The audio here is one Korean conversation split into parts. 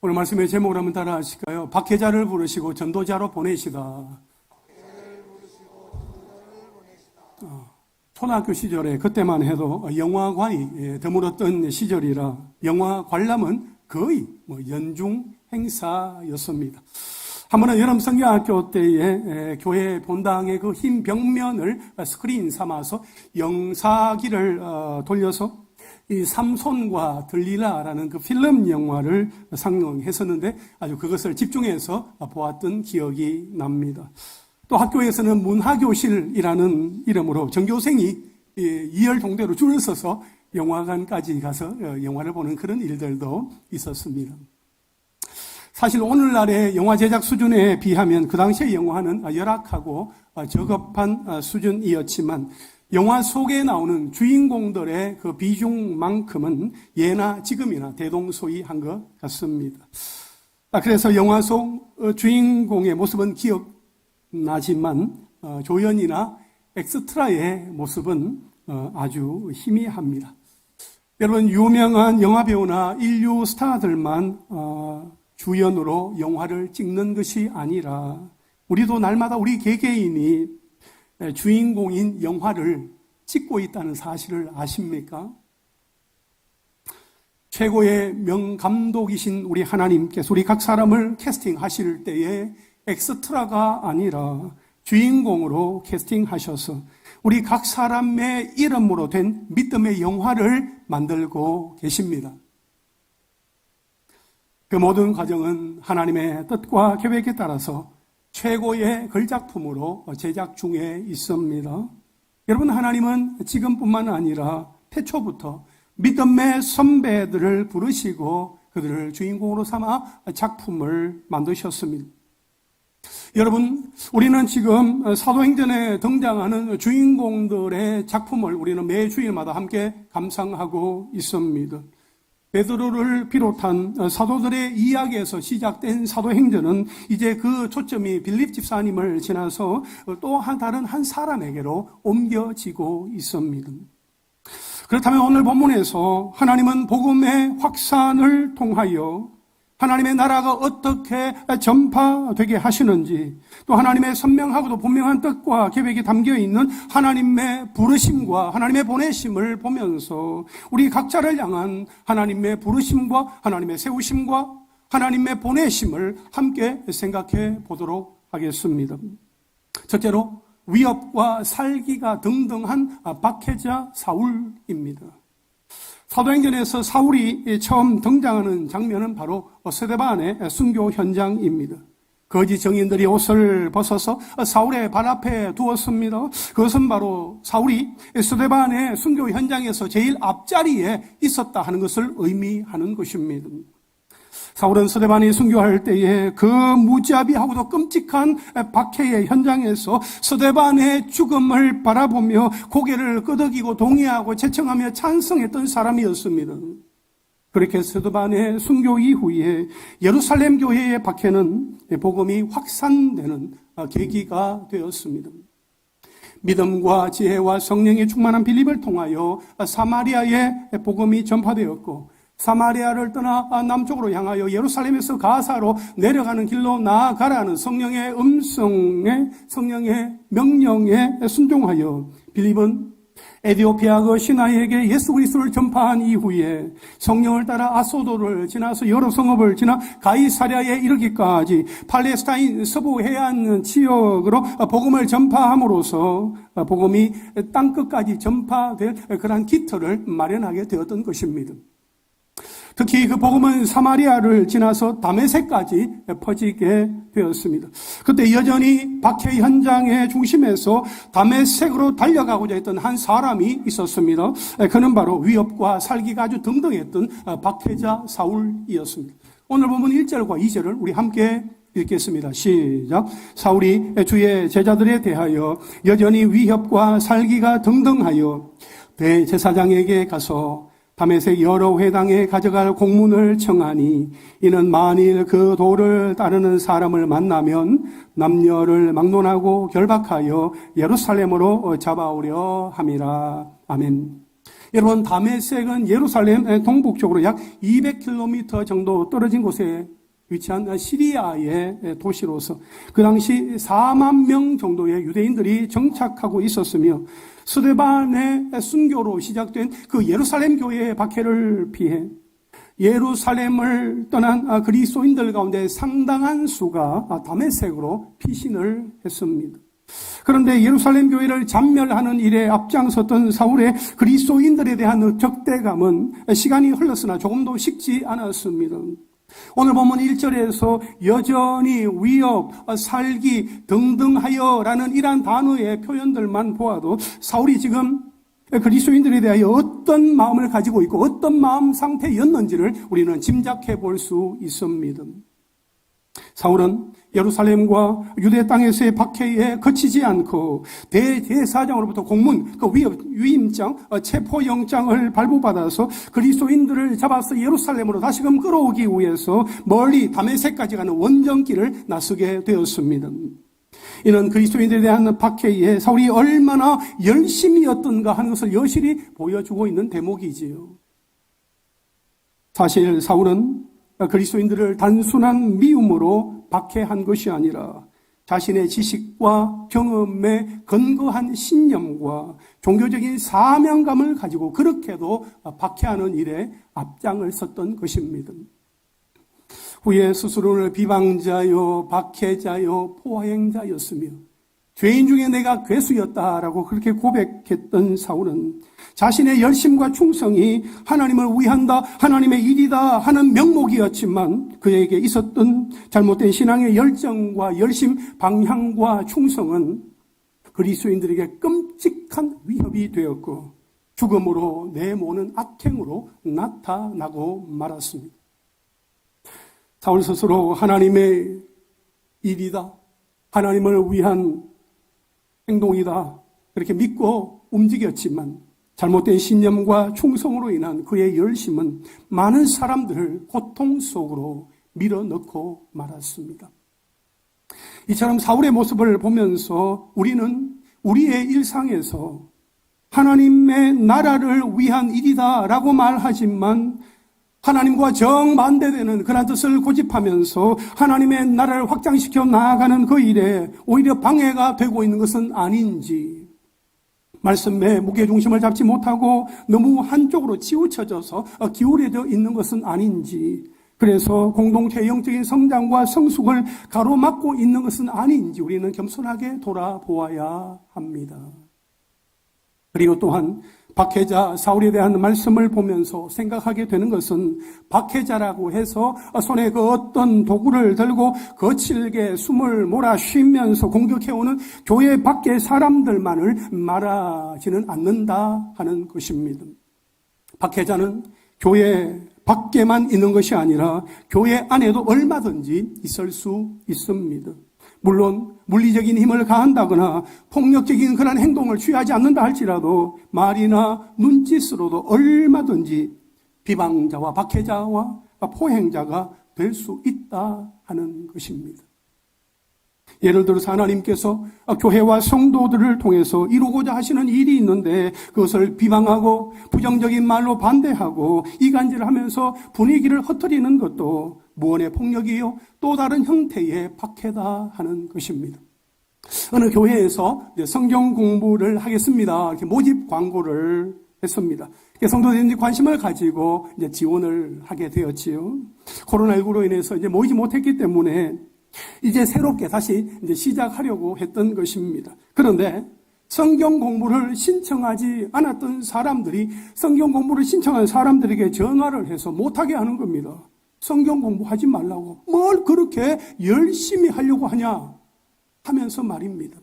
오늘 말씀의 제목을 한번 따라 하실까요? 박해자를 부르시고 전도자로 보내시다. 초등학교 시절에 그때만 해도 영화관이 드물었던 시절이라 영화 관람은 거의 연중 행사였습니다. 한 번은 여름 성경학교 때에 교회 본당의 그 흰 벽면을 스크린 삼아서 영사기를 돌려서 이 삼손과 들릴라라는 그 필름 영화를 상영했었는데 아주 그것을 집중해서 보았던 기억이 납니다. 또 학교에서는 문화교실이라는 이름으로 전교생이 이열동대로 줄을 서서 영화관까지 가서 영화를 보는 그런 일들도 있었습니다. 사실 오늘날의 영화 제작 수준에 비하면 그 당시의 영화는 열악하고 저급한 수준이었지만 영화 속에 나오는 주인공들의 그 비중만큼은 예나 지금이나 대동소이한 것 같습니다. 그래서 영화 속 주인공의 모습은 기억나지만 조연이나 엑스트라의 모습은 아주 희미합니다. 여러분, 유명한 영화배우나 인류 스타들만 주연으로 영화를 찍는 것이 아니라 우리도 날마다 우리 개개인이 주인공인 영화를 찍고 있다는 사실을 아십니까? 최고의 명감독이신 우리 하나님께서 우리 각 사람을 캐스팅하실 때에 엑스트라가 아니라 주인공으로 캐스팅하셔서 우리 각 사람의 이름으로 된 믿음의 영화를 만들고 계십니다. 그 모든 과정은 하나님의 뜻과 계획에 따라서 최고의 걸작품으로 제작 중에 있습니다. 여러분, 하나님은 지금뿐만 아니라 태초부터 믿음의 선배들을 부르시고 그들을 주인공으로 삼아 작품을 만드셨습니다. 여러분, 우리는 지금 사도행전에 등장하는 주인공들의 작품을 우리는 매 주일마다 함께 감상하고 있습니다. 베드로를 비롯한 사도들의 이야기에서 시작된 사도행전은 이제 그 초점이 빌립 집사님을 지나서 또 다른 한 사람에게로 옮겨지고 있습니다. 그렇다면 오늘 본문에서 하나님은 복음의 확산을 통하여 하나님의 나라가 어떻게 전파되게 하시는지, 또 하나님의 선명하고도 분명한 뜻과 계획이 담겨있는 하나님의 부르심과 하나님의 보내심을 보면서 우리 각자를 향한 하나님의 부르심과 하나님의 세우심과 하나님의 보내심을 함께 생각해 보도록 하겠습니다. 첫째로 위협과 살기가 등등한 박해자 사울입니다. 사도행전에서 사울이 처음 등장하는 장면은 바로 스데반의 순교 현장입니다. 거짓 정인들이 옷을 벗어서 사울의 발 앞에 두었습니다. 그것은 바로 사울이 스데반의 순교 현장에서 제일 앞자리에 있었다 하는 것을 의미하는 것입니다. 사울은 스데반이 순교할 때에 그 무자비하고도 끔찍한 박해의 현장에서 스데반의 죽음을 바라보며 고개를 끄덕이고 동의하고 채청하며 찬성했던 사람이었습니다. 그렇게 스데반의 순교 이후에 예루살렘 교회의 박해는 복음이 확산되는 계기가 되었습니다. 믿음과 지혜와 성령의 충만한 빌립을 통하여 사마리아의 복음이 전파되었고, 사마리아를 떠나 남쪽으로 향하여 예루살렘에서 가사로 내려가는 길로 나아가라는 성령의 음성에, 성령의 명령에 순종하여 빌립은 에디오피아 그 신하에게 예수 그리스도를 전파한 이후에 성령을 따라 아소도를 지나서 여러 성읍을 지나 가이사랴에 이르기까지 팔레스타인 서부 해안 지역으로 복음을 전파함으로써 복음이 땅끝까지 전파될 그러한 기틀을 마련하게 되었던 것입니다. 특히 그 복음은 사마리아를 지나서 다메섹까지 퍼지게 되었습니다. 그때 여전히 박해 현장의 중심에서 다메섹으로 달려가고자 했던 한 사람이 있었습니다. 그는 바로 위협과 살기가 아주 등등했던 박해자 사울이었습니다. 오늘 본문 1절과 2절을 우리 함께 읽겠습니다. 시작. 사울이 주의 제자들에 대하여 여전히 위협과 살기가 등등하여 대제사장에게 가서 다메섹 여러 회당에 가져갈 공문을 청하니 이는 만일 그 도를 따르는 사람을 만나면 남녀를 막론하고 결박하여 예루살렘으로 잡아오려 함이라. 아멘. 여러분, 다메섹은 예루살렘 동북쪽으로 약 200km 정도 떨어진 곳에 위치한 시리아의 도시로서 그 당시 4만 명 정도의 유대인들이 정착하고 있었으며 스데반의 순교로 시작된 그 예루살렘 교회의 박해를 피해 예루살렘을 떠난 그리스도인들 가운데 상당한 수가 다메섹으로 피신을 했습니다. 그런데 예루살렘 교회를 잔멸하는 일에 앞장섰던 사울의 그리스도인들에 대한 적대감은 시간이 흘렀으나 조금도 식지 않았습니다. 오늘 보면 1절에서 여전히 위협, 살기 등등하여라는 이러한 단어의 표현들만 보아도 사울이 지금 그리스도인들에 대하여 어떤 마음을 가지고 있고 어떤 마음 상태였는지를 우리는 짐작해 볼 수 있습니다. 사울은 예루살렘과 유대 땅에서의 박해에 그치지 않고 대제사장으로부터 공문, 위임장, 체포영장을 발부받아서 그리스도인들을 잡아서 예루살렘으로 다시금 끌어오기 위해서 멀리 다메섹까지 가는 원정길을 나서게 되었습니다. 이는 그리스도인들에 대한 박해에 사울이 얼마나 열심이었던가 하는 것을 여실히 보여주고 있는 대목이지요. 사실 사울은 그리스도인들을 단순한 미움으로 박해한 것이 아니라 자신의 지식과 경험에 근거한 신념과 종교적인 사명감을 가지고 그렇게도 박해하는 일에 앞장을 섰던 것입니다. 후에 스스로를 비방자요, 박해자요, 포행자였으며 죄인 중에 내가 괴수였다라고 그렇게 고백했던 사울은 자신의 열심과 충성이 하나님을 위한다, 하나님의 일이다 하는 명목이었지만 그에게 있었던 잘못된 신앙의 열정과 열심, 방향과 충성은 그리스도인들에게 끔찍한 위협이 되었고 죽음으로 내모는 악행으로 나타나고 말았습니다. 사울 스스로 하나님의 일이다, 하나님을 위한 행동이다 그렇게 믿고 움직였지만 잘못된 신념과 충성으로 인한 그의 열심은 많은 사람들을 고통 속으로 밀어넣고 말았습니다. 이처럼 사울의 모습을 보면서 우리는 우리의 일상에서 하나님의 나라를 위한 일이다라고 말하지만 하나님과 정반대되는 그런 뜻을 고집하면서 하나님의 나라를 확장시켜 나아가는 그 일에 오히려 방해가 되고 있는 것은 아닌지, 말씀에 무게중심을 잡지 못하고 너무 한쪽으로 치우쳐져서 기울어져 있는 것은 아닌지, 그래서 공동체의 영적인 성장과 성숙을 가로막고 있는 것은 아닌지 우리는 겸손하게 돌아보아야 합니다. 그리고 또한 박해자 사울에 대한 말씀을 보면서 생각하게 되는 것은 박해자라고 해서 손에 그 어떤 도구를 들고 거칠게 숨을 몰아 쉬면서 공격해오는 교회 밖의 사람들만을 말하지는 않는다 하는 것입니다. 박해자는 교회 밖에만 있는 것이 아니라 교회 안에도 얼마든지 있을 수 있습니다. 물론 물리적인 힘을 가한다거나 폭력적인 그런 행동을 취하지 않는다 할지라도 말이나 눈짓으로도 얼마든지 비방자와 박해자와 포행자가 될 수 있다 하는 것입니다. 예를 들어서 하나님께서 교회와 성도들을 통해서 이루고자 하시는 일이 있는데 그것을 비방하고 부정적인 말로 반대하고 이간질하면서 분위기를 흐트리는 것도 무언의 폭력이요 또 다른 형태의 박해다 하는 것입니다. 어느 교회에서 성경 공부를 하겠습니다. 이렇게 모집 광고를 했습니다. 성도들이 관심을 가지고 이제 지원을 하게 되었지요. 코로나19로 인해서 이제 모이지 못했기 때문에 이제 새롭게 다시 이제 시작하려고 했던 것입니다. 그런데 성경 공부를 신청하지 않았던 사람들이 성경 공부를 신청한 사람들에게 전화를 해서 못하게 하는 겁니다. 성경 공부하지 말라고. 뭘 그렇게 열심히 하려고 하냐 하면서 말입니다.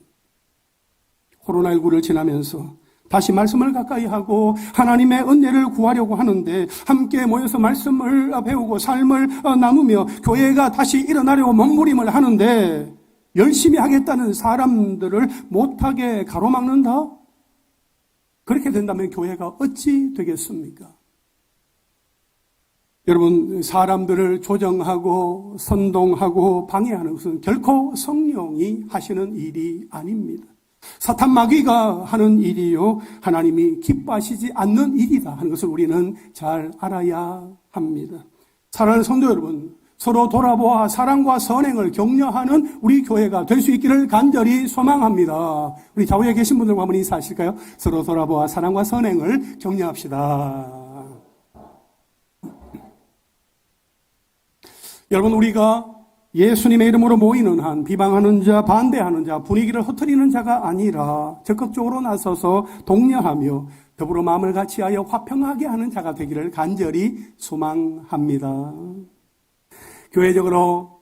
코로나19를 지나면서 다시 말씀을 가까이 하고 하나님의 은혜를 구하려고 하는데 함께 모여서 말씀을 배우고 삶을 나누며 교회가 다시 일어나려고 몸부림을 하는데 열심히 하겠다는 사람들을 못하게 가로막는다? 그렇게 된다면 교회가 어찌 되겠습니까? 여러분, 사람들을 조정하고 선동하고 방해하는 것은 결코 성령이 하시는 일이 아닙니다. 사탄 마귀가 하는 일이요, 하나님이 기뻐하시지 않는 일이다 하는 것을 우리는 잘 알아야 합니다. 사랑하는 성도 여러분, 서로 돌아보아 사랑과 선행을 격려하는 우리 교회가 될 수 있기를 간절히 소망합니다. 우리 좌우에 계신 분들과 한번 인사하실까요? 서로 돌아보아 사랑과 선행을 격려합시다. 여러분, 우리가 예수님의 이름으로 모이는 한 비방하는 자, 반대하는 자, 분위기를 흐트리는 자가 아니라 적극적으로 나서서 독려하며 더불어 마음을 같이하여 화평하게 하는 자가 되기를 간절히 소망합니다. 교회적으로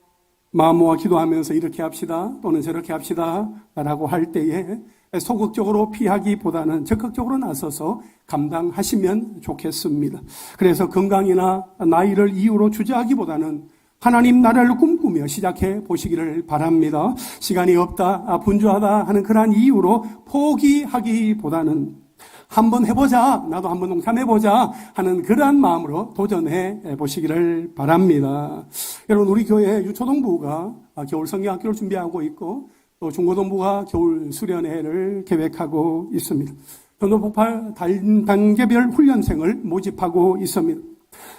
마음 모아 기도하면서 이렇게 합시다 또는 저렇게 합시다 라고 할 때에 소극적으로 피하기보다는 적극적으로 나서서 감당하시면 좋겠습니다. 그래서 건강이나 나이를 이유로 주저하기보다는 하나님 나라를 꿈꾸며 시작해 보시기를 바랍니다. 시간이 없다, 분주하다 하는 그러한 이유로 포기하기보다는 한번 해보자, 나도 한번 동참해보자 하는 그러한 마음으로 도전해 보시기를 바랍니다. 여러분, 우리 교회 유초동부가 겨울 성경학교를 준비하고 있고 또 중고동부가 겨울 수련회를 계획하고 있습니다. 전도폭발 단계별 훈련생을 모집하고 있습니다.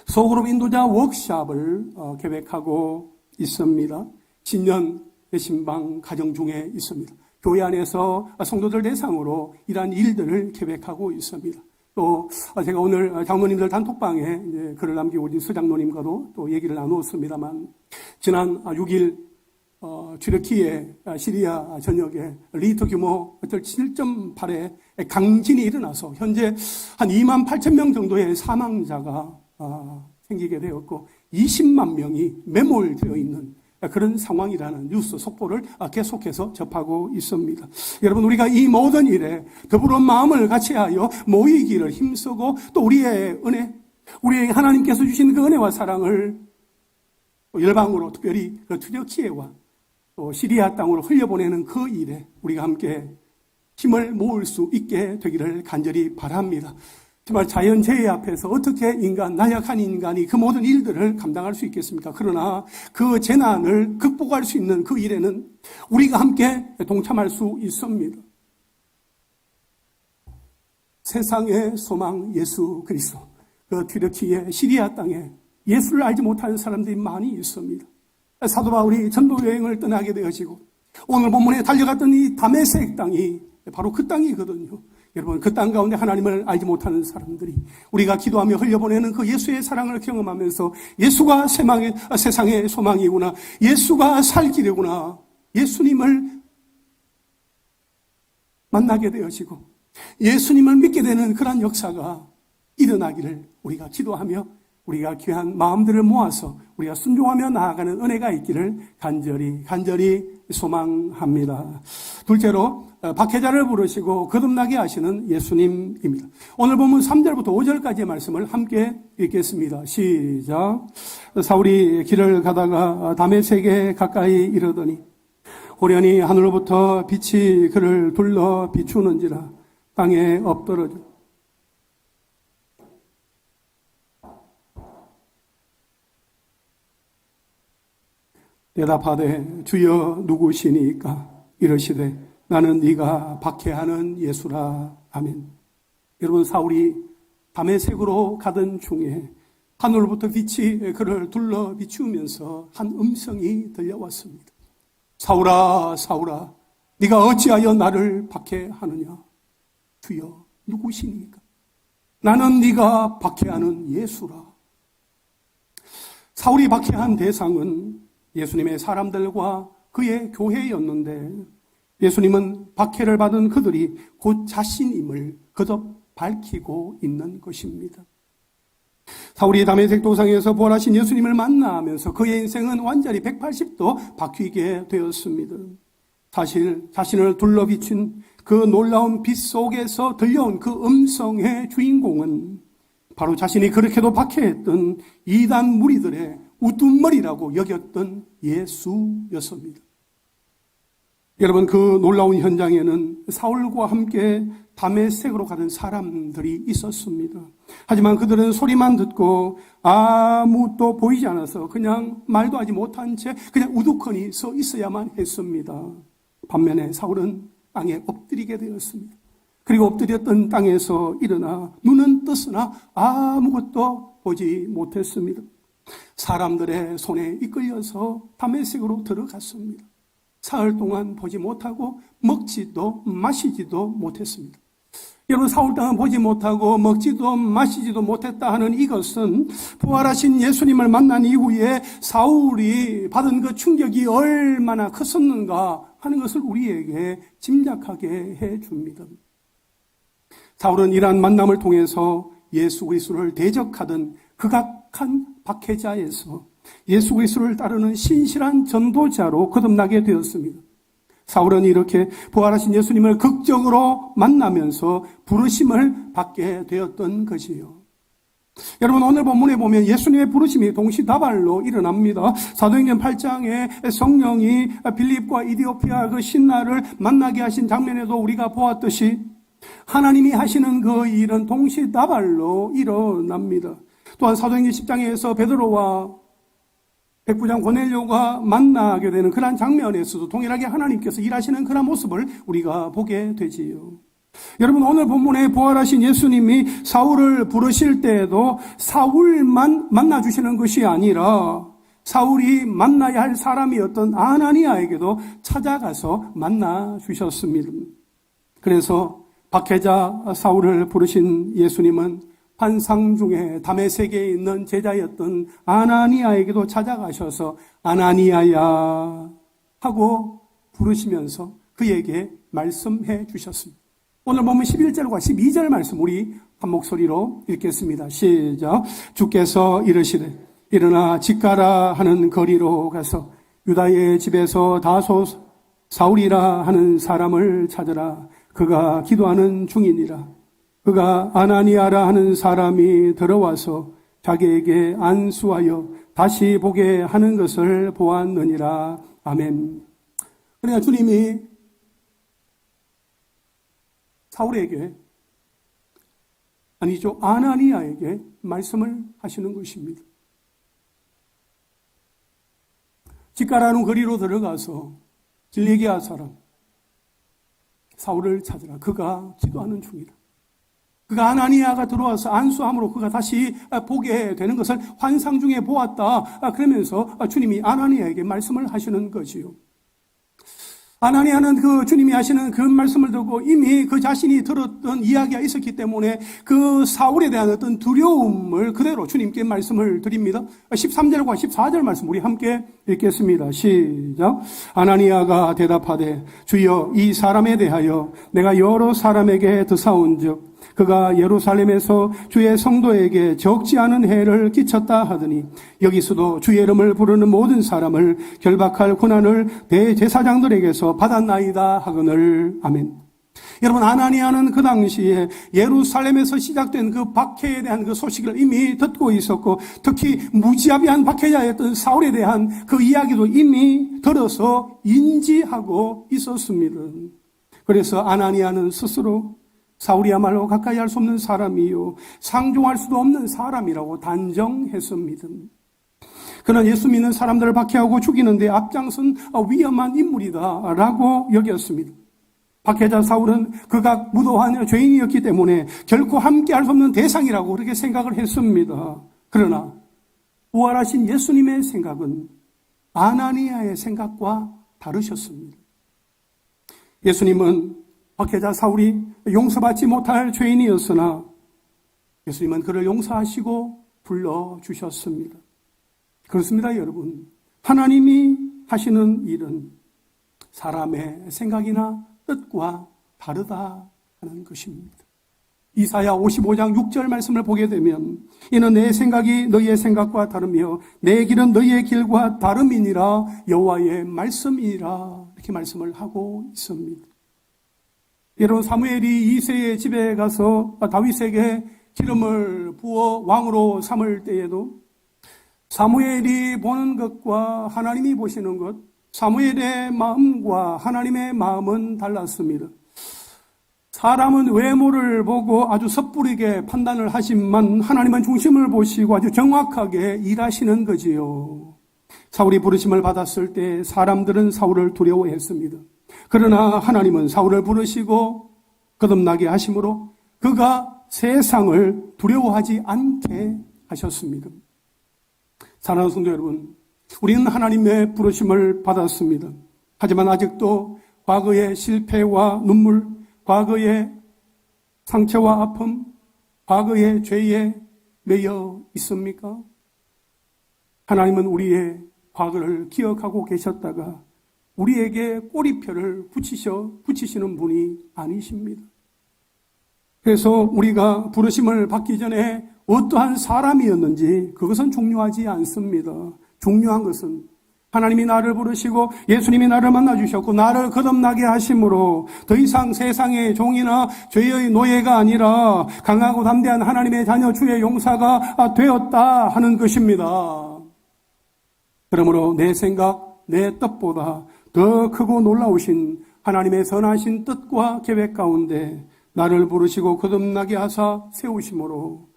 소그룹 인도자 워크숍을 계획하고 있습니다. 신년 신방 가정 중에 있습니다. 교회 안에서 성도들 대상으로 이러한 일들을 계획하고 있습니다. 또 제가 오늘 장로님들 단톡방에 이제 글을 남기고 있는 서장로님과도 또 얘기를 나누었습니다만, 지난 6일 튀르키예 시리아 전역에 리히터 규모 7.8의 강진이 일어나서 현재 한 2만 8천 명 정도의 사망자가 생기게 되었고 20만 명이 매몰되어 있는 그런 상황이라는 뉴스 속보를 계속해서 접하고 있습니다. 여러분, 우리가 이 모든 일에 더불어 마음을 같이하여 모이기를 힘쓰고 또 우리의 은혜, 우리에게 하나님께서 주신 그 은혜와 사랑을 열방으로 특별히 그 튀르키예와 또 시리아 땅으로 흘려보내는 그 일에 우리가 함께 힘을 모을 수 있게 되기를 간절히 바랍니다. 정말 자연재해 앞에서 어떻게 나약한 인간이 그 모든 일들을 감당할 수 있겠습니까? 그러나 그 재난을 극복할 수 있는 그 일에는 우리가 함께 동참할 수 있습니다. 세상의 소망 예수 그리스도, 그 튀르키예 시리아 땅에 예수를 알지 못하는 사람들이 많이 있습니다. 사도 바울이 전도 여행을 떠나게 되어지고 오늘 본문에 달려갔던 이 다메섹 땅이 바로 그 땅이거든요. 여러분, 그 땅 가운데 하나님을 알지 못하는 사람들이 우리가 기도하며 흘려보내는 그 예수의 사랑을 경험하면서 예수가 세상의 소망이구나, 예수가 살 길이구나, 예수님을 만나게 되어지고 예수님을 믿게 되는 그런 역사가 일어나기를 우리가 기도하며 우리가 귀한 마음들을 모아서 우리가 순종하며 나아가는 은혜가 있기를 간절히 소망합니다. 둘째로 박해자를 부르시고 거듭나게 하시는 예수님입니다. 오늘 보면 3절부터 5절까지의 말씀을 함께 읽겠습니다. 시작. 사울이 길을 가다가 다메섹에 가까이 이르더니 호련히 하늘로부터 빛이 그를 둘러 비추는지라 땅에 엎드러져 대답하되 주여 누구시니까? 이르시되 나는 네가 박해하는 예수라. 아멘. 여러분, 사울이 다메섹으로 가던 중에 하늘로부터 빛이 그를 둘러 비추면서 한 음성이 들려왔습니다. 사울아, 사울아, 네가 어찌하여 나를 박해하느냐? 주여 누구시니까? 나는 네가 박해하는 예수라. 사울이 박해한 대상은 예수님의 사람들과 그의 교회였는데 예수님은 박해를 받은 그들이 곧 자신임을 거듭 밝히고 있는 것입니다. 사울이 다메섹 도상에서 부활하신 예수님을 만나면서 그의 인생은 완전히 180도 바뀌게 되었습니다. 사실 자신을 둘러비춘 그 놀라운 빛 속에서 들려온 그 음성의 주인공은 바로 자신이 그렇게도 박해했던 이단 무리들의 우두머리라고 여겼던 예수였습니다. 여러분, 그 놀라운 현장에는 사울과 함께 다메섹으로 가던 사람들이 있었습니다. 하지만 그들은 소리만 듣고 아무도 보이지 않아서 그냥 말도 하지 못한 채 그냥 우두커니 서 있어야만 했습니다. 반면에 사울은 땅에 엎드리게 되었습니다. 그리고 엎드렸던 땅에서 일어나 눈은 떴으나 아무것도 보지 못했습니다. 사람들의 손에 이끌려서 다메섹으로 들어갔습니다. 사흘 동안 보지 못하고 먹지도 마시지도 못했습니다. 여러분, 사흘 동안 보지 못하고 먹지도 마시지도 못했다 하는 이것은 부활하신 예수님을 만난 이후에 사울이 받은 그 충격이 얼마나 컸었는가 하는 것을 우리에게 짐작하게 해줍니다. 사울은 이러한 만남을 통해서 예수 그리스도를 대적하던 극악한 박해자에서 예수 그리스도를 따르는 신실한 전도자로 거듭나게 되었습니다. 사울은 이렇게 부활하신 예수님을 극적으로 만나면서 부르심을 받게 되었던 것이요. 여러분, 오늘 본문에 보면 예수님의 부르심이 동시다발로 일어납니다. 사도행전 8장에 성령이 빌립과 이디오피아 그 신라를 만나게 하신 장면에도 우리가 보았듯이 하나님이 하시는 그 일은 동시다발로 일어납니다. 또한 사도행전 10장에서 베드로와 백부장 고넬료가 만나게 되는 그런 장면에서도 동일하게 하나님께서 일하시는 그런 모습을 우리가 보게 되지요. 여러분, 오늘 본문에 부활하신 예수님이 사울을 부르실 때에도 사울만 만나주시는 것이 아니라 사울이 만나야 할 사람이었던 아나니아에게도 찾아가서 만나주셨습니다. 그래서 박해자 사울을 부르신 예수님은 환상 중에 다메섹에 있는 제자였던 아나니아에게도 찾아가셔서 아나니아야 하고 부르시면서 그에게 말씀해 주셨습니다. 오늘 보면 11절과 12절 말씀 우리 한 목소리로 읽겠습니다. 시작. 주께서 이르시되 일어나 집가라 하는 거리로 가서 유다의 집에서 다소 사울이라 하는 사람을 찾으라. 그가 기도하는 중이니라. 그가 아나니아라 하는 사람이 들어와서 자기에게 안수하여 다시 보게 하는 것을 보았느니라. 아멘. 그러니까 주님이 사울에게, 아니죠, 아나니아에게 말씀을 하시는 것입니다. 집가라는 거리로 들어가서 길리기아 사람 사울을 찾으라. 그가 기도하는 중이다. 그가 아나니아가 들어와서 안수함으로 그가 다시 보게 되는 것을 환상 중에 보았다. 그러면서 주님이 아나니아에게 말씀을 하시는 거지요. 아나니아는 그 주님이 하시는 그 말씀을 듣고 이미 그 자신이 들었던 이야기가 있었기 때문에 그 사울에 대한 어떤 두려움을 그대로 주님께 말씀을 드립니다. 13절과 14절 말씀 우리 함께 읽겠습니다. 시작. 아나니아가 대답하되 주여 이 사람에 대하여 내가 여러 사람에게 드사온즉 그가 예루살렘에서 주의 성도에게 적지 않은 해를 끼쳤다 하더니 여기서도 주의 이름을 부르는 모든 사람을 결박할 권한을 대제사장들에게서 받았나이다 하거늘. 아멘. 여러분, 아나니아는 그 당시에 예루살렘에서 시작된 그 박해에 대한 그 소식을 이미 듣고 있었고 특히 무지합의한 박해자였던 사울에 대한 그 이야기도 이미 들어서 인지하고 있었습니다. 그래서 아나니아는 스스로 사울이야말로 가까이 할 수 없는 사람이요 상종할 수도 없는 사람이라고 단정했습니다. 그는 예수 믿는 사람들을 박해하고 죽이는데 앞장선 위험한 인물이다라고 여겼습니다. 박해자 사울은 극악 무도한 죄인이었기 때문에 결코 함께 할 수 없는 대상이라고 그렇게 생각을 했습니다. 그러나 부활하신 예수님의 생각은 아나니아의 생각과 다르셨습니다. 예수님은 박해자 사울이 용서받지 못할 죄인이었으나 예수님은 그를 용서하시고 불러주셨습니다. 그렇습니다, 여러분. 하나님이 하시는 일은 사람의 생각이나 뜻과 다르다 하는 것입니다. 이사야 55장 6절 말씀을 보게 되면 이는 내 생각이 너희의 생각과 다르며 내 길은 너희의 길과 다름이니라 여호와의 말씀이니라 이렇게 말씀을 하고 있습니다. 여러분, 사무엘이 이새의 집에 가서 다윗에게 기름을 부어 왕으로 삼을 때에도 사무엘이 보는 것과 하나님이 보시는 것, 사무엘의 마음과 하나님의 마음은 달랐습니다. 사람은 외모를 보고 아주 섣부르게 판단을 하지만 하나님은 중심을 보시고 아주 정확하게 일하시는 거지요. 사울이 부르심을 받았을 때 사람들은 사울을 두려워했습니다. 그러나 하나님은 사울을 부르시고 거듭나게 하심으로 그가 세상을 두려워하지 않게 하셨습니다. 사랑하는 성도 여러분, 우리는 하나님의 부르심을 받았습니다. 하지만 아직도 과거의 실패와 눈물, 과거의 상처와 아픔, 과거의 죄에 매여 있습니까? 하나님은 우리의 과거를 기억하고 계셨다가 우리에게 꼬리표를 붙이시는 분이 아니십니다. 그래서 우리가 부르심을 받기 전에 어떠한 사람이었는지 그것은 중요하지 않습니다. 중요한 것은 하나님이 나를 부르시고 예수님이 나를 만나주셨고 나를 거듭나게 하심으로 더 이상 세상의 종이나 죄의 노예가 아니라 강하고 담대한 하나님의 자녀 주의 용사가 되었다 하는 것입니다. 그러므로 내 생각, 내 뜻보다 더 크고 놀라우신 하나님의 선하신 뜻과 계획 가운데 나를 부르시고 거듭나게 하사 세우심으로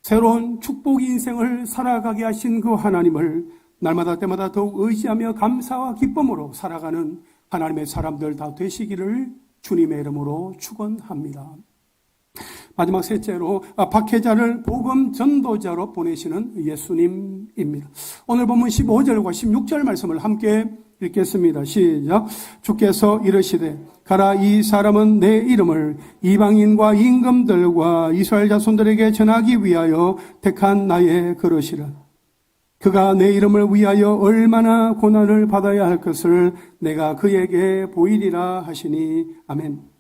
새로운 축복 인생을 살아가게 하신 그 하나님을 날마다 때마다 더욱 의지하며 감사와 기쁨으로 살아가는 하나님의 사람들 다 되시기를 주님의 이름으로 축원합니다. 마지막 셋째로 박해자를 복음 전도자로 보내시는 예수님입니다. 오늘 본문 15절과 16절 말씀을 함께 읽겠습니다. 시작. 주께서 이르시되 가라, 이 사람은 내 이름을 이방인과 임금들과 이스라엘 자손들에게 전하기 위하여 택한 나의 그릇이라. 그가 내 이름을 위하여 얼마나 고난을 받아야 할 것을 내가 그에게 보이리라 하시니. 아멘.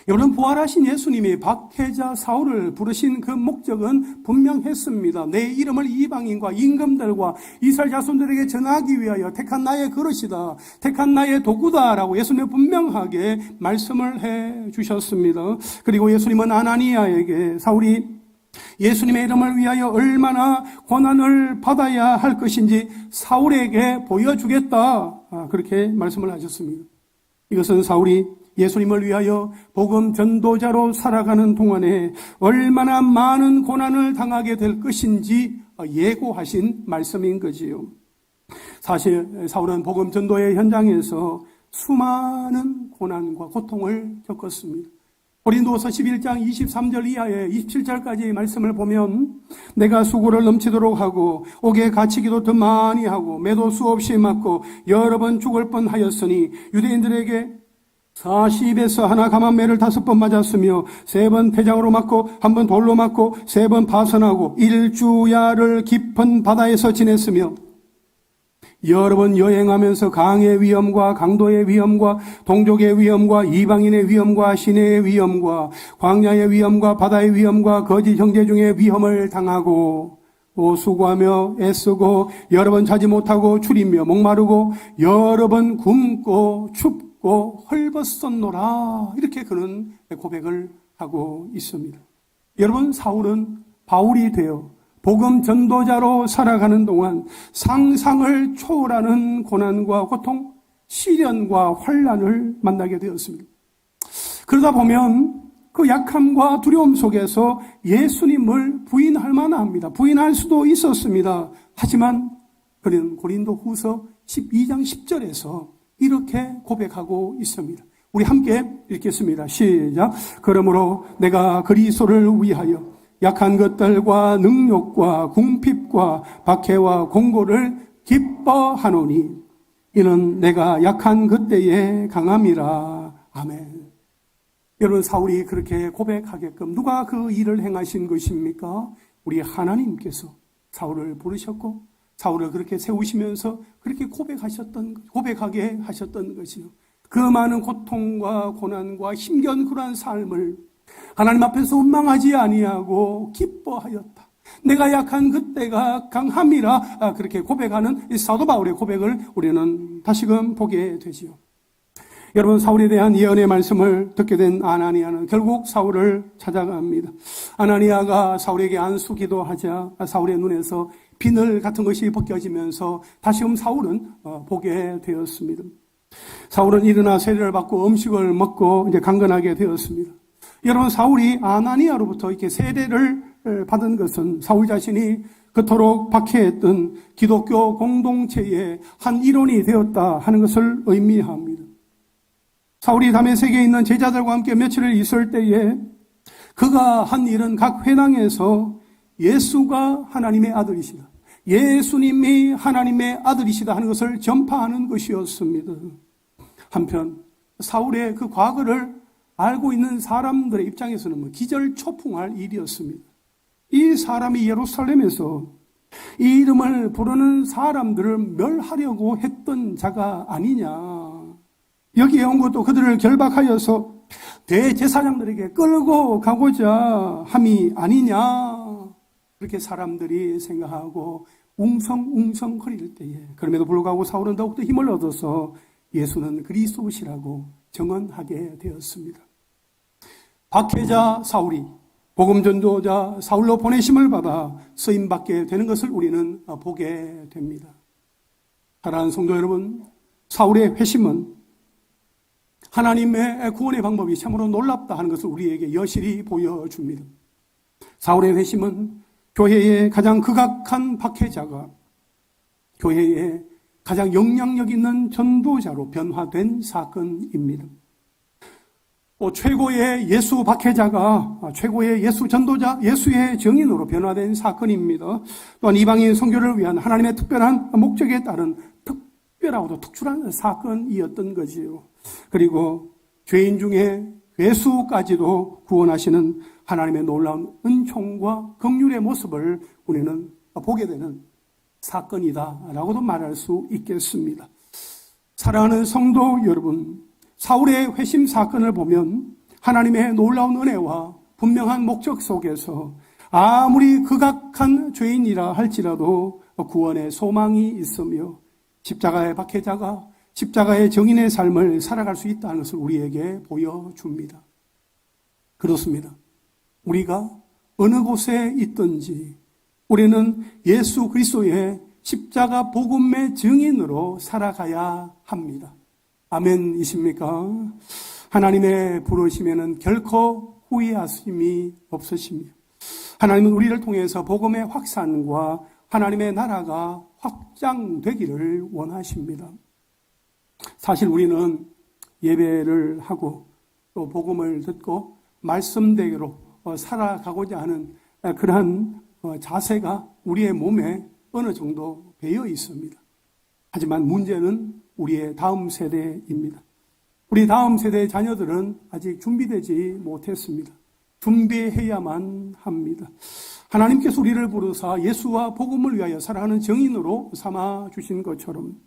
여러분, 부활하신 예수님이 박해자 사울을 부르신 그 목적은 분명했습니다. 내 이름을 이방인과 임금들과 이스라엘 자손들에게 전하기 위하여 택한 나의 그릇이다, 택한 나의 도구다라고 예수님은 분명하게 말씀을 해 주셨습니다. 그리고 예수님은 아나니아에게 사울이 예수님의 이름을 위하여 얼마나 고난을 받아야 할 것인지 사울에게 보여주겠다, 그렇게 말씀을 하셨습니다. 이것은 사울이 예수님을 위하여 복음 전도자로 살아가는 동안에 얼마나 많은 고난을 당하게 될 것인지 예고하신 말씀인 거지요. 사실 사울은 복음 전도의 현장에서 수많은 고난과 고통을 겪었습니다. 고린도서 11장 23절 이하에 27절까지의 말씀을 보면 내가 수고를 넘치도록 하고 옥에 갇히기도 더 많이 하고 매도 수없이 맞고 여러 번 죽을 뻔하였으니 유대인들에게 40에서 하나 감한 매를 5번 맞았으며 3번 태장으로 맞고 1번 돌로 맞고 3번 파선하고 1주야를 깊은 바다에서 지냈으며 여러 번 여행하면서 강의 위험과 강도의 위험과 동족의 위험과 이방인의 위험과 시내의 위험과 광야의 위험과 바다의 위험과 거짓 형제 중에 위험을 당하고 수고하며 애쓰고 여러 번 자지 못하고 추리며 목마르고 여러 번 굶고 춥고 헐벗었노라, 이렇게 그는 고백을 하고 있습니다. 여러분, 사울은 바울이 되어 복음 전도자로 살아가는 동안 상상을 초월하는 고난과 고통, 시련과 환난을 만나게 되었습니다. 그러다 보면 그 약함과 두려움 속에서 예수님을 부인할 만합니다. 부인할 수도 있었습니다. 하지만 그는 고린도후서 12장 10절에서 이렇게 고백하고 있습니다. 우리 함께 읽겠습니다. 시작. 그러므로 내가 그리스도를 위하여 약한 것들과 능욕과 궁핍과 박해와 공고를 기뻐하노니 이는 내가 약한 그때에 강함이라. 아멘. 여러분, 사울이 그렇게 고백하게끔 누가 그 일을 행하신 것입니까? 우리 하나님께서 사울을 부르셨고 사울을 그렇게 세우시면서 그렇게 고백하게 하셨던 것이요. 그 많은 고통과 고난과 힘겨운 삶을 하나님 앞에서 원망하지 아니하고 기뻐하였다. 내가 약한 그때가 강함이라, 그렇게 고백하는 이 사도 바울의 고백을 우리는 다시금 보게 되지요. 여러분, 사울에 대한 예언의 말씀을 듣게 된 아나니아는 결국 사울을 찾아갑니다. 아나니아가 사울에게 안수 기도하자 사울의 눈에서 비늘 같은 것이 벗겨지면서 다시금 사울은 보게 되었습니다. 사울은 일어나 세례를 받고 음식을 먹고 이제 강건하게 되었습니다. 여러분, 사울이 아나니아로부터 이렇게 세례를 받은 것은 사울 자신이 그토록 박해했던 기독교 공동체의 한 일원이 되었다 하는 것을 의미합니다. 사울이 다메섹에 있는 제자들과 함께 며칠을 있을 때에 그가 한 일은 각 회당에서 예수가 하나님의 아들이시다, 예수님이 하나님의 아들이시다 하는 것을 전파하는 것이었습니다. 한편 사울의 그 과거를 알고 있는 사람들의 입장에서는 기절초풍할 일이었습니다. 이 사람이 예루살렘에서 이 이름을 부르는 사람들을 멸하려고 했던 자가 아니냐, 여기에 온 것도 그들을 결박하여서 대제사장들에게 끌고 가고자 함이 아니냐, 그렇게 사람들이 생각하고 웅성웅성거릴 때에 그럼에도 불구하고 사울은 더욱더 힘을 얻어서 예수는 그리스도시라고 증언하게 되었습니다. 박해자 사울이 복음 전도자 사울로 보내심을 받아 쓰임받게 되는 것을 우리는 보게 됩니다. 사랑하는 성도 여러분, 사울의 회심은 하나님의 구원의 방법이 참으로 놀랍다 하는 것을 우리에게 여실히 보여줍니다. 사울의 회심은 교회의 가장 극악한 박해자가 교회의 가장 영향력 있는 전도자로 변화된 사건입니다. 최고의 예수 박해자가 최고의 예수 전도자, 예수의 증인으로 변화된 사건입니다. 또한 이방인 선교를 위한 하나님의 특별한 목적에 따른 특별하고도 특출한 사건이었던 거지요. 그리고 죄인 중에 괴수까지도 구원하시는 하나님의 놀라운 은총과 긍휼의 모습을 우리는 보게 되는 사건이다라고도 말할 수 있겠습니다. 사랑하는 성도 여러분, 사울의 회심 사건을 보면 하나님의 놀라운 은혜와 분명한 목적 속에서 아무리 극악한 죄인이라 할지라도 구원의 소망이 있으며 십자가의 박해자가 십자가의 정인의 삶을 살아갈 수 있다는 것을 우리에게 보여줍니다. 그렇습니다. 우리가 어느 곳에 있든지 우리는 예수 그리스도의 십자가 복음의 증인으로 살아가야 합니다. 아멘이십니까? 하나님의 부르심에는 결코 후회하심이 없으십니다. 하나님은 우리를 통해서 복음의 확산과 하나님의 나라가 확장되기를 원하십니다. 사실 우리는 예배를 하고 또 복음을 듣고 말씀대로 살아가고자 하는 그러한 자세가 우리의 몸에 어느 정도 배어 있습니다. 하지만 문제는 우리의 다음 세대입니다. 우리 다음 세대의 자녀들은 아직 준비되지 못했습니다. 준비해야만 합니다. 하나님께서 우리를 부르사 예수와 복음을 위하여 살아가는 증인으로 삼아 주신 것처럼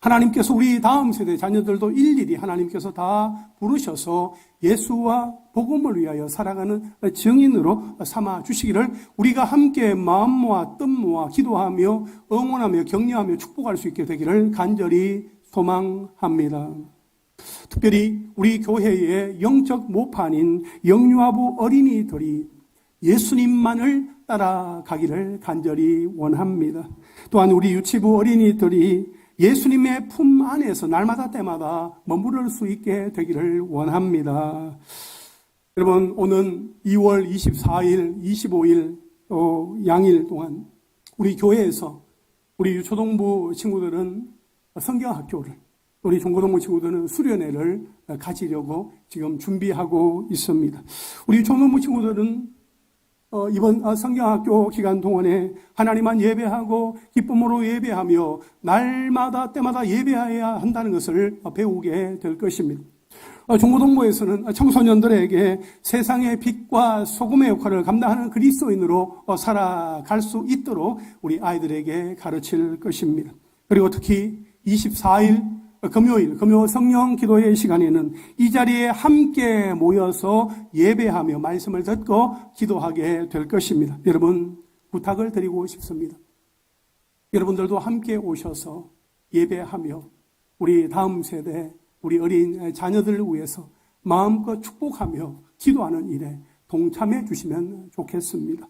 하나님께서 우리 다음 세대 자녀들도 일일이 하나님께서 다 부르셔서 예수와 복음을 위하여 살아가는 증인으로 삼아 주시기를 우리가 함께 마음 모아 뜻 모아 기도하며 응원하며 격려하며 축복할 수 있게 되기를 간절히 소망합니다. 특별히 우리 교회의 영적 모판인 영유아부 어린이들이 예수님만을 따라가기를 간절히 원합니다. 또한 우리 유치부 어린이들이 예수님의 품 안에서 날마다 때마다 머무를 수 있게 되기를 원합니다. 여러분, 오는 2월 24일, 25일 양일 동안 우리 교회에서 우리 유초동부 친구들은 성경학교를, 우리 중고등부 친구들은 수련회를 가지려고 지금 준비하고 있습니다. 우리 유초동부 친구들은 이번 성경학교 기간 동안에 하나님만 예배하고 기쁨으로 예배하며 날마다 때마다 예배해야 한다는 것을 배우게 될 것입니다. 중고등부에서는 청소년들에게 세상의 빛과 소금의 역할을 감당하는 그리스도인으로 살아갈 수 있도록 우리 아이들에게 가르칠 것입니다. 그리고 특히 24일 금요 성령 기도회 시간에는 이 자리에 함께 모여서 예배하며 말씀을 듣고 기도하게 될 것입니다. 여러분, 부탁을 드리고 싶습니다. 여러분들도 함께 오셔서 예배하며 우리 다음 세대, 우리 어린 자녀들을 위해서 마음껏 축복하며 기도하는 일에 동참해 주시면 좋겠습니다.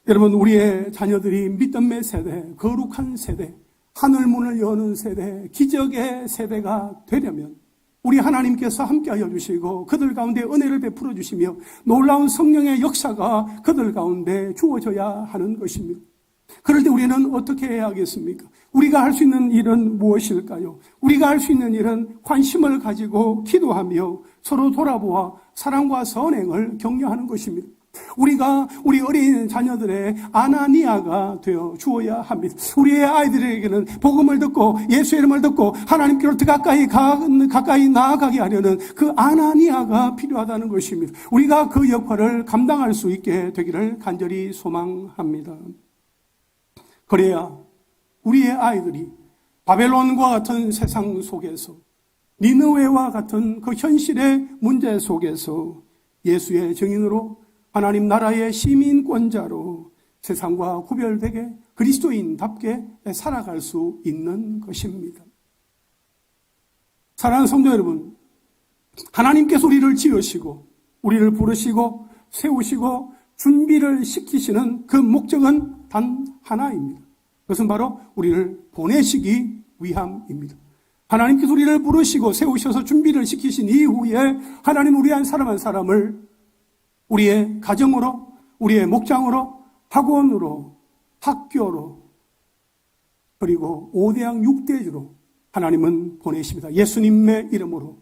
여러분, 우리의 자녀들이 믿음의 세대, 거룩한 세대, 하늘문을 여는 세대, 기적의 세대가 되려면 우리 하나님께서 함께하여 주시고 그들 가운데 은혜를 베풀어 주시며 놀라운 성령의 역사가 그들 가운데 주어져야 하는 것입니다. 그럴 때 우리는 어떻게 해야 하겠습니까? 우리가 할 수 있는 일은 무엇일까요? 우리가 할 수 있는 일은 관심을 가지고 기도하며 서로 돌아보아 사랑과 선행을 격려하는 것입니다. 우리가 우리 어린 자녀들의 아나니아가 되어 주어야 합니다. 우리의 아이들에게는 복음을 듣고 예수의 이름을 듣고 하나님께로 더 가까이 나아가게 하려는 그 아나니아가 필요하다는 것입니다. 우리가 그 역할을 감당할 수 있게 되기를 간절히 소망합니다. 그래야 우리의 아이들이 바벨론과 같은 세상 속에서 니느웨와 같은 그 현실의 문제 속에서 예수의 증인으로 하나님 나라의 시민권자로 세상과 구별되게 그리스도인답게 살아갈 수 있는 것입니다. 사랑하는 성도 여러분, 하나님께서 우리를 지으시고 우리를 부르시고 세우시고 준비를 시키시는 그 목적은 단 하나입니다. 그것은 바로 우리를 보내시기 위함입니다. 하나님께서 우리를 부르시고 세우셔서 준비를 시키신 이후에 하나님 우리 한 사람 한 사람을 우리의 가정으로, 우리의 목장으로, 학원으로, 학교로, 그리고 5대양 6대주로 하나님은 보내십니다. 예수님의 이름으로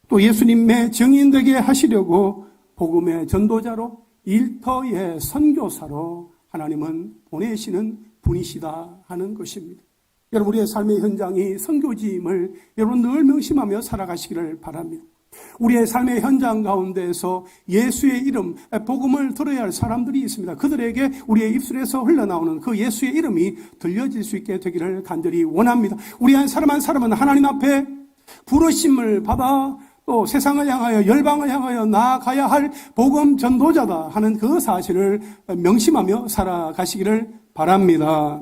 또 예수님의 증인되게 하시려고 복음의 전도자로 일터의 선교사로 하나님은 보내시는 분이시다 하는 것입니다. 여러분 우리의 삶의 현장이 선교지임을 여러분 늘 명심하며 살아가시기를 바랍니다. 우리의 삶의 현장 가운데에서 예수의 이름, 복음을 들어야 할 사람들이 있습니다. 그들에게 우리의 입술에서 흘러나오는 그 예수의 이름이 들려질 수 있게 되기를 간절히 원합니다. 우리 한 사람은 하나님 앞에 부르심을 받아 또 세상을 향하여 열방을 향하여 나아가야 할 복음 전도자다 하는 그 사실을 명심하며 살아가시기를 바랍니다.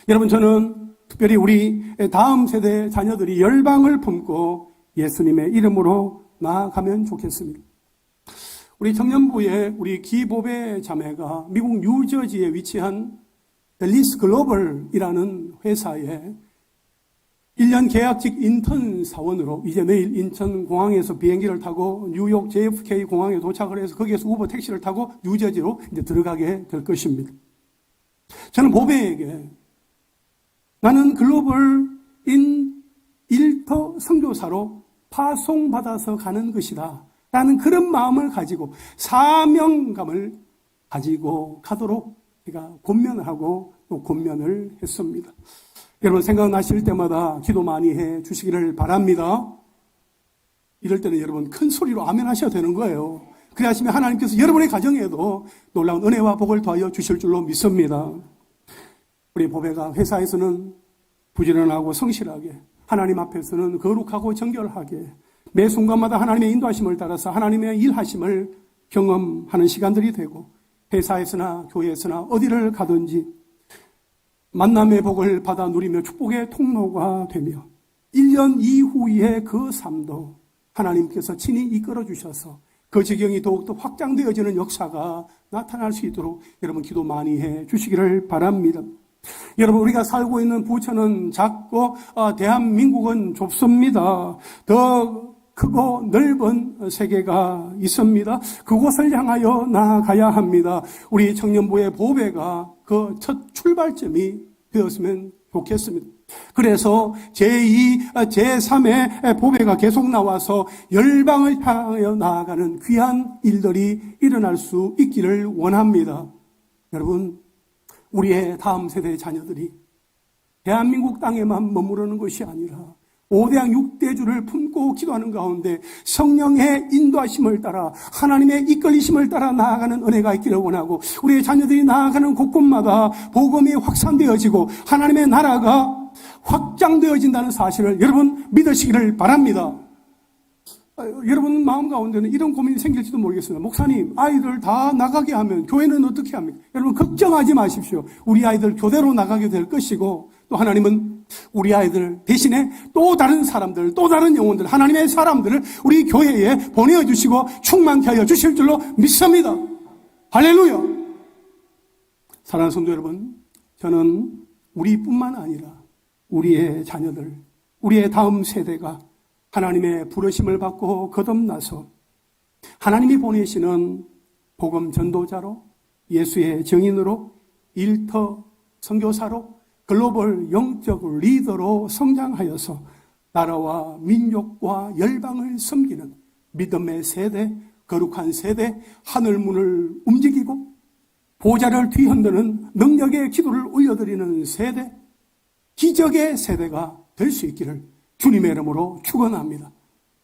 여러분 저는 특별히 우리 다음 세대 자녀들이 열방을 품고 예수님의 이름으로 나아가면 좋겠습니다. 우리 청년부의 우리 기보배 자매가 미국 뉴저지에 위치한 앨리스 글로벌이라는 회사에 1년 계약직 인턴 사원으로 이제 내일 인천공항에서 비행기를 타고 뉴욕 JFK 공항에 도착을 해서 거기에서 우버 택시를 타고 뉴저지로 이제 들어가게 될 것입니다. 저는 보배에게 나는 글로벌인 일터 선교사로 파송받아서 가는 것이다 라는 그런 마음을 가지고 사명감을 가지고 가도록 제가 권면을 하고 또 권면을 했습니다. 여러분 생각나실 때마다 기도 많이 해 주시기를 바랍니다. 이럴 때는 여러분 큰 소리로 아멘 하셔야 되는 거예요. 그래 하시면 하나님께서 여러분의 가정에도 놀라운 은혜와 복을 더하여 주실 줄로 믿습니다. 우리 보배가 회사에서는 부지런하고 성실하게, 하나님 앞에서는 거룩하고 정결하게 매 순간마다 하나님의 인도하심을 따라서 하나님의 일하심을 경험하는 시간들이 되고, 회사에서나 교회에서나 어디를 가든지 만남의 복을 받아 누리며 축복의 통로가 되며 1년 이후의 그 삶도 하나님께서 친히 이끌어 주셔서 그 지경이 더욱더 확장되어지는 역사가 나타날 수 있도록 여러분 기도 많이 해 주시기를 바랍니다. 여러분 우리가 살고 있는 부천은 작고 대한민국은 좁습니다. 더 크고 넓은 세계가 있습니다. 그곳을 향하여 나아가야 합니다. 우리 청년부의 보배가 그 첫 출발점이 되었으면 좋겠습니다. 그래서 제2, 제3의 보배가 계속 나와서 열방을 향하여 나아가는 귀한 일들이 일어날 수 있기를 원합니다. 여러분, 우리의 다음 세대의 자녀들이 대한민국 땅에만 머무르는 것이 아니라 5대양 6대주를 품고 기도하는 가운데 성령의 인도하심을 따라 하나님의 이끌리심을 따라 나아가는 은혜가 있기를 원하고, 우리의 자녀들이 나아가는 곳곳마다 복음이 확산되어지고 하나님의 나라가 확장되어진다는 사실을 여러분 믿으시기를 바랍니다. 여러분 마음 가운데는 이런 고민이 생길지도 모르겠습니다. 목사님, 아이들 다 나가게 하면 교회는 어떻게 합니까? 여러분 걱정하지 마십시오. 우리 아이들 교대로 나가게 될 것이고, 또 하나님은 우리 아이들 대신에 또 다른 사람들, 또 다른 영혼들, 하나님의 사람들을 우리 교회에 보내주시고 충만케 하여 주실 줄로 믿습니다. 할렐루야. 사랑하는 성도 여러분, 저는 우리뿐만 아니라 우리의 자녀들, 우리의 다음 세대가 하나님의 부르심을 받고 거듭나서 하나님이 보내시는 복음 전도자로, 예수의 증인으로 일터 선교사로 글로벌 영적 리더로 성장하여서 나라와 민족과 열방을 섬기는 믿음의 세대, 거룩한 세대, 하늘문을 움직이고 보좌를 뒤흔드는 능력의 기도를 올려드리는 세대, 기적의 세대가 될 수 있기를 주님의 이름으로 축원합니다.